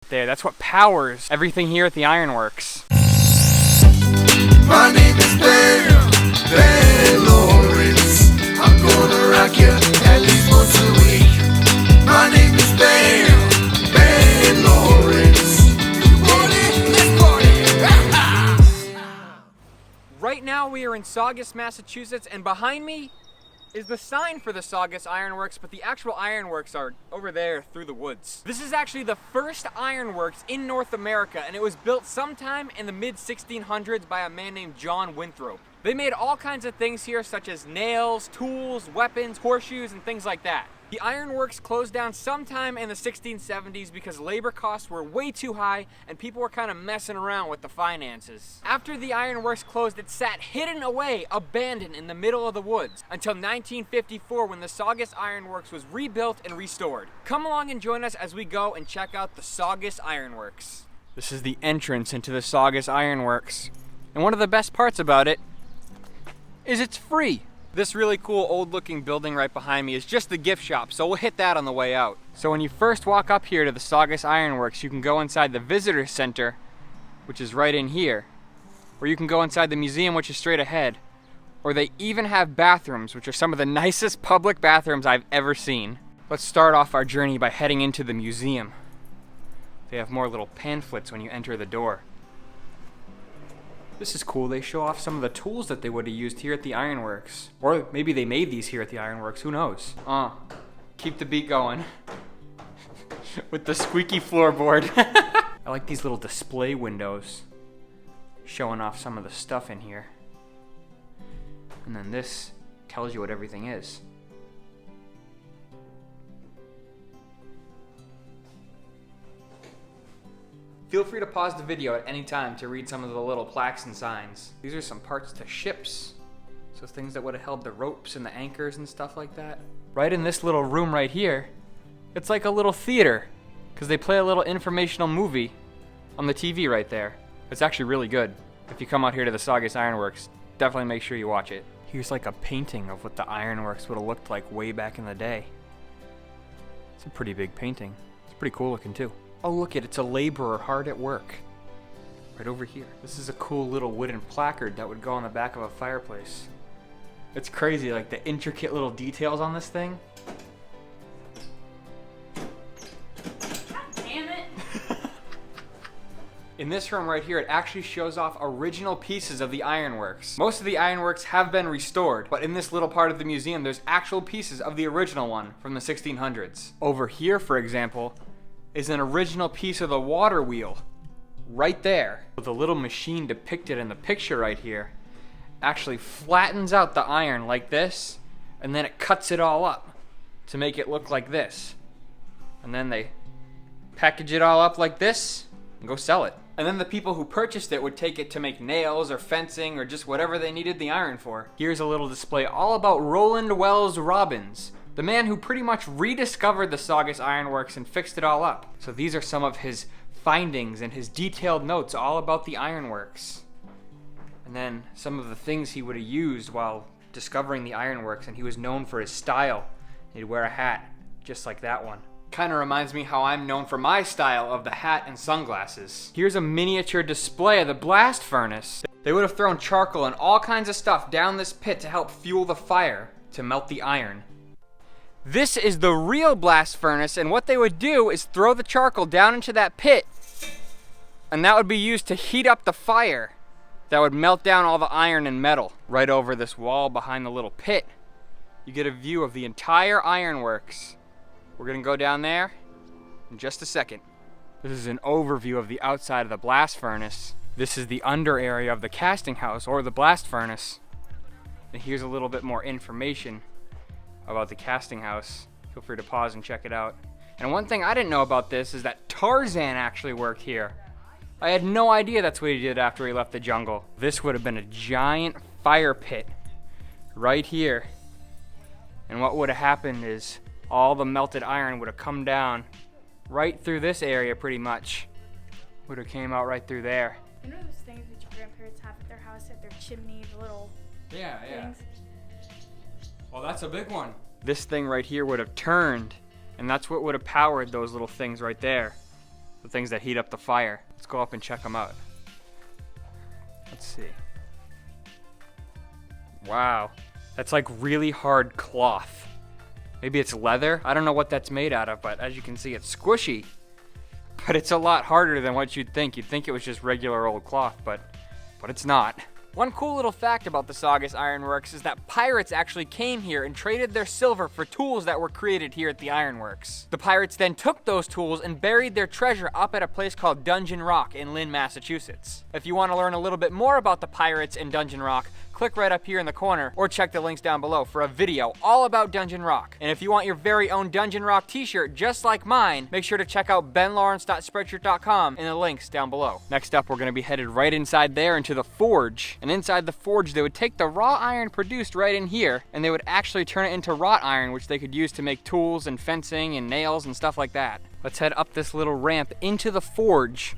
there. That's what powers everything here at the Ironworks. My name is Ben Laurence. I'm gonna rock you at least once a week. My name is Ben Laurence. Let's party. Right now we are in Saugus, Massachusetts, and behind me is the sign for the Saugus Ironworks, but the actual ironworks are over there through the woods. This is actually the first ironworks in North America, and it was built sometime in the mid-1600s by a man named John Winthrop. They made all kinds of things here, such as nails, tools, weapons, horseshoes, and things like that. The ironworks closed down sometime in the 1670s because labor costs were way too high and people were kind of messing around with the finances. After the ironworks closed, it sat hidden away, abandoned in the middle of the woods, until 1954 when the Saugus Ironworks was rebuilt and restored. Come along and join us as we go and check out the Saugus Ironworks. This is the entrance into the Saugus Ironworks. And one of the best parts about it is it's free. This really cool old looking building right behind me is just the gift shop, so we'll hit that on the way out. So when you first walk up here to the Saugus Ironworks, you can go inside the visitor center, which is right in here, or you can go inside the museum, which is straight ahead, or they even have bathrooms, which are some of the nicest public bathrooms I've ever seen. Let's start off our journey by heading into the museum. They have more little pamphlets when you enter the door. This is cool. They show off some of the tools that they would have used here at the Ironworks. Or maybe they made these here at the Ironworks, who knows? Keep the beat going. With the squeaky floorboard. I like these little display windows showing off some of the stuff in here. And then this tells you what everything is. Feel free to pause the video at any time to read some of the little plaques and signs. These are some parts to ships. So things that would have held the ropes and the anchors and stuff like that. Right in this little room right here, it's like a little theater, because they play a little informational movie on the TV right there. It's actually really good. If you come out here to the Saugus Ironworks, definitely make sure you watch it. Here's like a painting of what the ironworks would have looked like way back in the day. It's a pretty big painting. It's pretty cool looking too. Oh look, it's a laborer hard at work. Right over here. This is a cool little wooden placard that would go on the back of a fireplace. It's crazy, like the intricate little details on this thing. God damn it! In this room right here, it actually shows off original pieces of the ironworks. Most of the ironworks have been restored, but in this little part of the museum, there's actual pieces of the original one from the 1600s. Over here, for example, is an original piece of the Waterwheel, right there. The little machine depicted in the picture right here actually flattens out the iron like this, and then it cuts it all up to make it look like this. And then they package it all up like this and go sell it. And then the people who purchased it would take it to make nails or fencing or just whatever they needed the iron for. Here's a little display all about Roland Wells Robbins, the man who pretty much rediscovered the Saugus Ironworks and fixed it all up. So these are some of his findings and his detailed notes all about the ironworks. And then some of the things he would have used while discovering the ironworks, and he was known for his style. He'd wear a hat just like that one. Kind of reminds me how I'm known for my style of the hat and sunglasses. Here's a miniature display of the blast furnace. They would have thrown charcoal and all kinds of stuff down this pit to help fuel the fire to melt the iron. This is the real blast furnace, and what they would do is throw the charcoal down into that pit, and that would be used to heat up the fire that would melt down all the iron and metal. Right over this wall behind the little pit, you get a view of the entire ironworks. We're gonna go down there in just a second. This is an overview of the outside of the blast furnace. This is the under area of the casting house, or the blast furnace. And here's a little bit more information about the casting house. Feel free to pause and check it out. And one thing I didn't know about this is that Tarzan actually worked here. I had no idea that's what he did after he left the jungle. This would have been a giant fire pit right here. And what would have happened is all the melted iron would have come down right through this area pretty much. Would have came out right through there. You know those things that your grandparents have at their house, at their chimney, the little things? Well, that's a big one. This thing right here would have turned, and that's what would have powered those little things right there. The things that heat up the fire. Let's go up and check them out. Let's see. Wow, that's like really hard cloth. Maybe it's leather? I don't know what that's made out of, but as you can see, it's squishy. But it's a lot harder than what you'd think. You'd think it was just regular old cloth, but it's not. One cool little fact about the Saugus Iron Works is that pirates actually came here and traded their silver for tools that were created here at the ironworks. The pirates then took those tools and buried their treasure up at a place called Dungeon Rock in Lynn, Massachusetts. If you want to learn a little bit more about the pirates in Dungeon Rock, click right up here in the corner or check the links down below for a video all about Dungeon Rock. And if you want your very own Dungeon Rock t-shirt just like mine, make sure to check out benlawrence.spreadshirt.com in the links down below. Next up, we're going to be headed right inside there into the forge. And inside the forge, they would take the raw iron produced right in here and they would actually turn it into wrought iron, which they could use to make tools and fencing and nails and stuff like that. Let's head up this little ramp into the forge,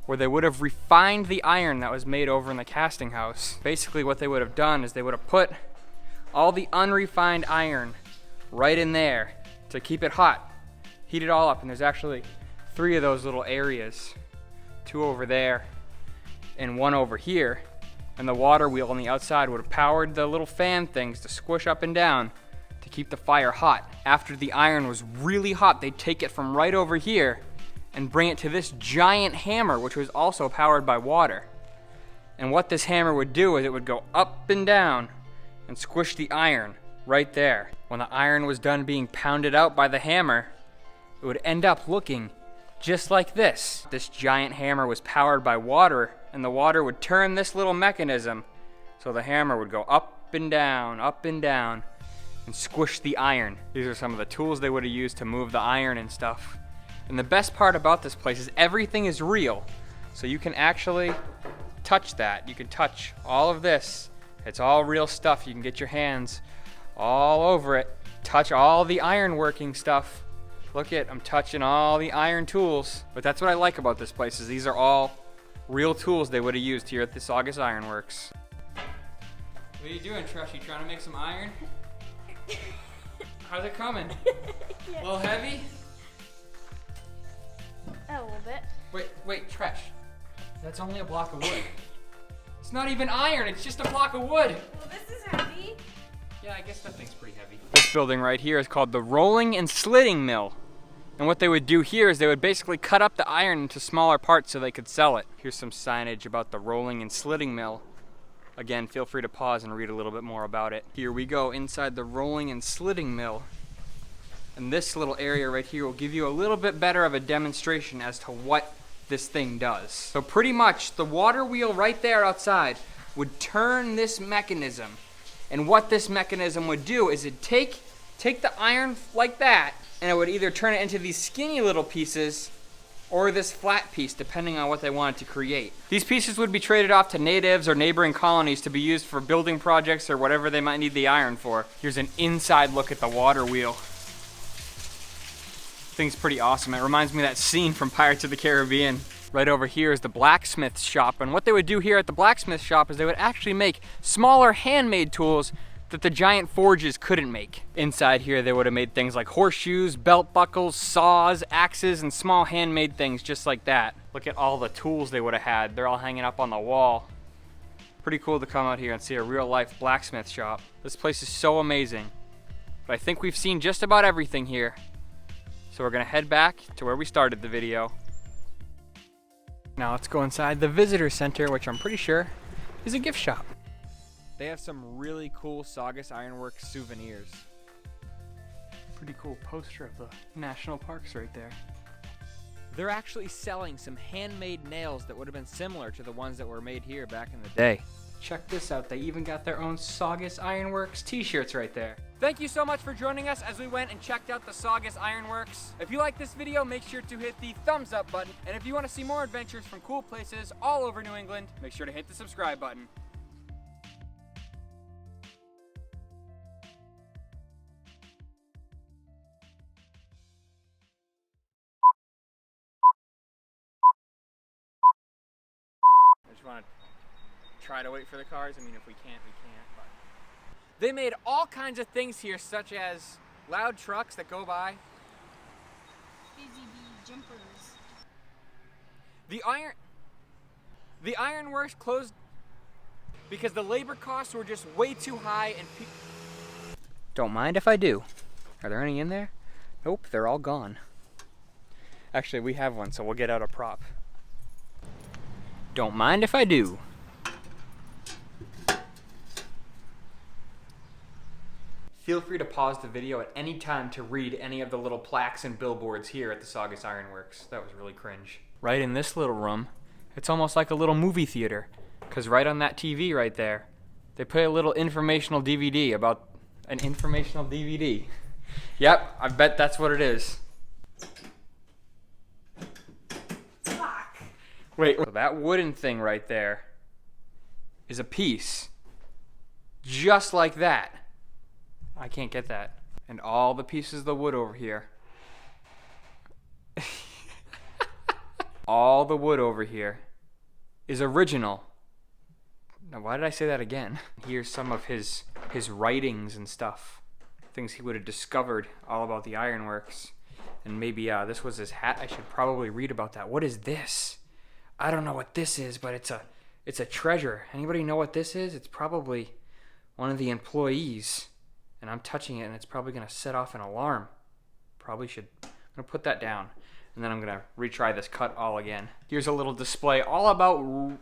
where they would have refined the iron that was made over in the casting house. Basically what they would have done is they would have put all the unrefined iron right in there to keep it hot, heat it all up, and there's actually 3 of those little areas, 2 over there and 1 over here, and the water wheel on the outside would have powered the little fan things to squish up and down to keep the fire hot. After the iron was really hot, they'd take it from right over here and bring it to this giant hammer, which was also powered by water. And what this hammer would do is it would go up and down and squish the iron right there. When the iron was done being pounded out by the hammer, it would end up looking just like this. This giant hammer was powered by water, and the water would turn this little mechanism so the hammer would go up and down, and squish the iron. These are some of the tools they would have used to move the iron and stuff. And the best part about this place is everything is real. So you can actually touch that. You can touch all of this. It's all real stuff. You can get your hands all over it. Touch all the ironworking stuff. Look at, I'm touching all the iron tools. But that's what I like about this place, is these are all real tools they would have used here at the Saugus Iron Works. What are you doing, Trush? You trying to make some iron? How's it coming? Yeah. A little heavy? A little bit. Wait, Tresh. That's only a block of wood. It's not even iron, it's just a block of wood. Well, this is heavy. Yeah, I guess that thing's pretty heavy. This building right here is called the Rolling and Slitting Mill. And what they would do here is they would basically cut up the iron into smaller parts so they could sell it. Here's some signage about the Rolling and Slitting Mill. Again, feel free to pause and read a little bit more about it. Here we go inside the Rolling and Slitting Mill. And this little area right here will give you a little bit better of a demonstration as to what this thing does. So pretty much the water wheel right there outside would turn this mechanism. And what this mechanism would do is it'd take the iron like that, and it would either turn it into these skinny little pieces or this flat piece, depending on what they wanted to create. These pieces would be traded off to natives or neighboring colonies to be used for building projects or whatever they might need the iron for. Here's an inside look at the water wheel. Thing's pretty awesome. It reminds me of that scene from Pirates of the Caribbean. Right over here is the blacksmith shop, and what they would do here at the blacksmith shop is they would actually make smaller handmade tools that the giant forges couldn't make. Inside here they would have made things like horseshoes, belt buckles, saws, axes, and small handmade things just like that. Look at all the tools they would have had. They're all hanging up on the wall. Pretty cool to come out here and see a real life blacksmith shop. This place is so amazing. But I think we've seen just about everything here. So we're gonna head back to where we started the video. Now let's go inside the visitor center, which I'm pretty sure is a gift shop. They have some really cool Saugus Ironworks souvenirs. Pretty cool poster of the national parks right there. They're actually selling some handmade nails that would have been similar to the ones that were made here back in the day. Check this out, they even got their own Saugus Ironworks t-shirts right there. Thank you so much for joining us as we went and checked out the Saugus Ironworks. If you like this video, make sure to hit the thumbs up button. And if you want to see more adventures from cool places all over New England, make sure to hit the subscribe button. I just want to try to wait for the cars. I mean, if we can't, we can't. But they made all kinds of things here, such as loud trucks that go by. Busy bee jumpers. The ironworks closed because the labor costs were just way too high and Don't mind if I do. Are there any in there? Nope, they're all gone. Actually, we have one, so we'll get out a prop. Don't mind if I do. Feel free to pause the video at any time to read any of the little plaques and billboards here at the Saugus Ironworks. That was really cringe. Right in this little room, it's almost like a little movie theater, because right on that TV right there, they play a little informational DVD about an informational DVD. Yep, I bet that's what it is. Fuck. Wait, so that wooden thing right there is a piece just like that. I can't get that. And all the pieces of the wood over here. All the wood over here is original. Now, why did I say that again? Here's some of his writings and stuff. Things he would have discovered all about the ironworks. And maybe this was his hat. I should probably read about that. What is this? I don't know what this is, but it's a treasure. Anybody know what this is? It's probably one of the employees. And I'm touching it, and it's probably going to set off an alarm. Probably should. I'm going to put that down, and then I'm going to retry this cut all again. Here's a little display all about...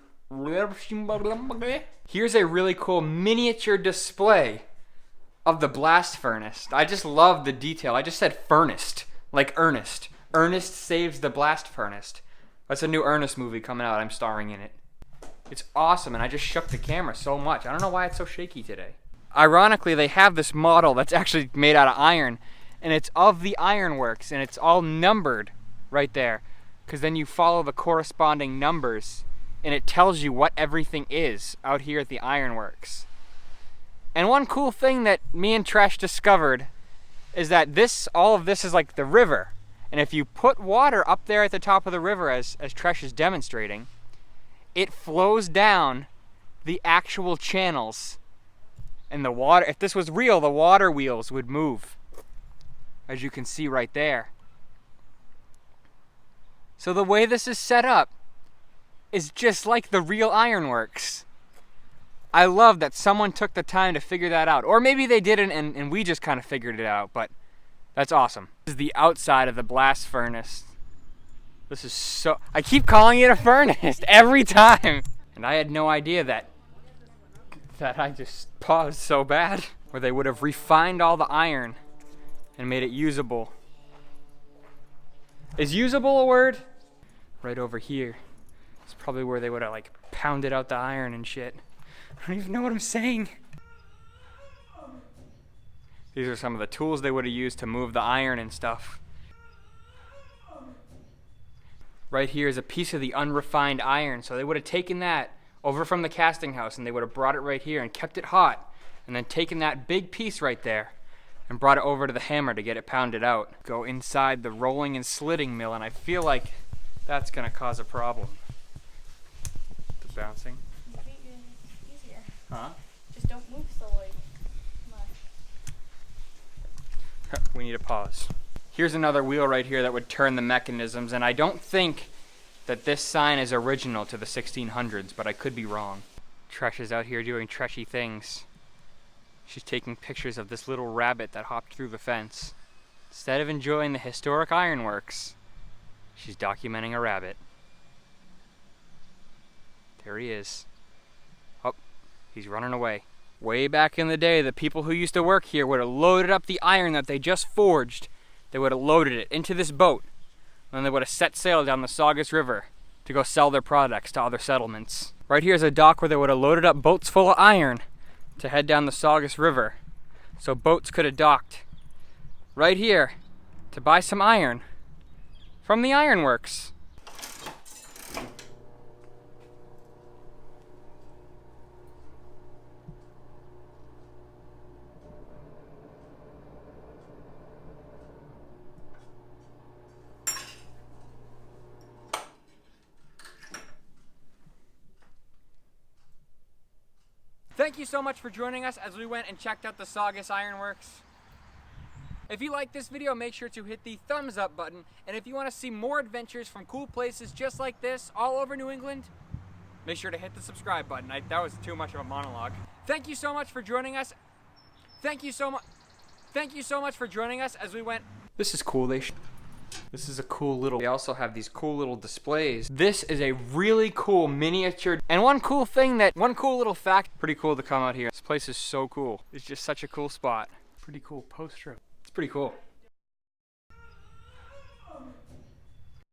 Here's a really cool miniature display of the blast furnace. I just love the detail. I just said furnace, like Ernest. Ernest saves the blast furnace. That's a new Ernest movie coming out. I'm starring in it. It's awesome, and I just shook the camera so much. I don't know why it's so shaky today. Ironically, they have this model that's actually made out of iron, and it's of the ironworks, and it's all numbered right there, because then you follow the corresponding numbers, and it tells you what everything is out here at the ironworks. And one cool thing that me and Tresh discovered is that all of this is like the river, and if you put water up there at the top of the river, as Tresh is demonstrating, it flows down the actual channels. And the water, if this was real, the water wheels would move, as you can see right there. So the way this is set up is just like the real ironworks. I love that someone took the time to figure that out. Or maybe they didn't and we just kind of figured it out, but that's awesome. This is the outside of the blast furnace. This is so, I keep calling it a furnace every time. And I had no idea that I just paused so bad, where they would have refined all the iron and made it usable. Is usable a word? Right over here. It's probably where they would have like pounded out the iron and shit. I don't even know what I'm saying. These are some of the tools they would have used to move the iron and stuff. Right here is a piece of the unrefined iron, so they would have taken that over from the casting house, and they would have brought it right here and kept it hot, and then taken that big piece right there and brought it over to the hammer to get it pounded out. Go inside the rolling and slitting mill, and I feel like that's gonna cause a problem. The bouncing. Easier. Huh? Just don't move slowly. Come on. We need a pause. Here's another wheel right here that would turn the mechanisms, and I don't think that this sign is original to the 1600s, but I could be wrong. Tresh is out here doing Treshy things. She's taking pictures of this little rabbit that hopped through the fence. Instead of enjoying the historic ironworks, she's documenting a rabbit. There he is. Oh, he's running away. Way back in the day, the people who used to work here would have loaded up the iron that they just forged. They would have loaded it into this boat. Then they would have set sail down the Saugus River to go sell their products to other settlements. Right here is a dock where they would have loaded up boats full of iron to head down the Saugus River. So boats could have docked right here to buy some iron from the ironworks. Thank you so much for joining us as we went and checked out the Saugus Ironworks. If you like this video, make sure to hit the thumbs up button. And if you want to see more adventures from cool places just like this all over New England, make sure to hit the subscribe button. That was too much of a monologue. Thank you so much for joining us. Thank you so much for joining us as we went. This is cool. This is a cool little. They also have these cool little displays. This is a really cool miniature. And one cool little fact, pretty cool to come out here. This place is so cool. It's just such a cool spot. Pretty cool poster. It's pretty cool.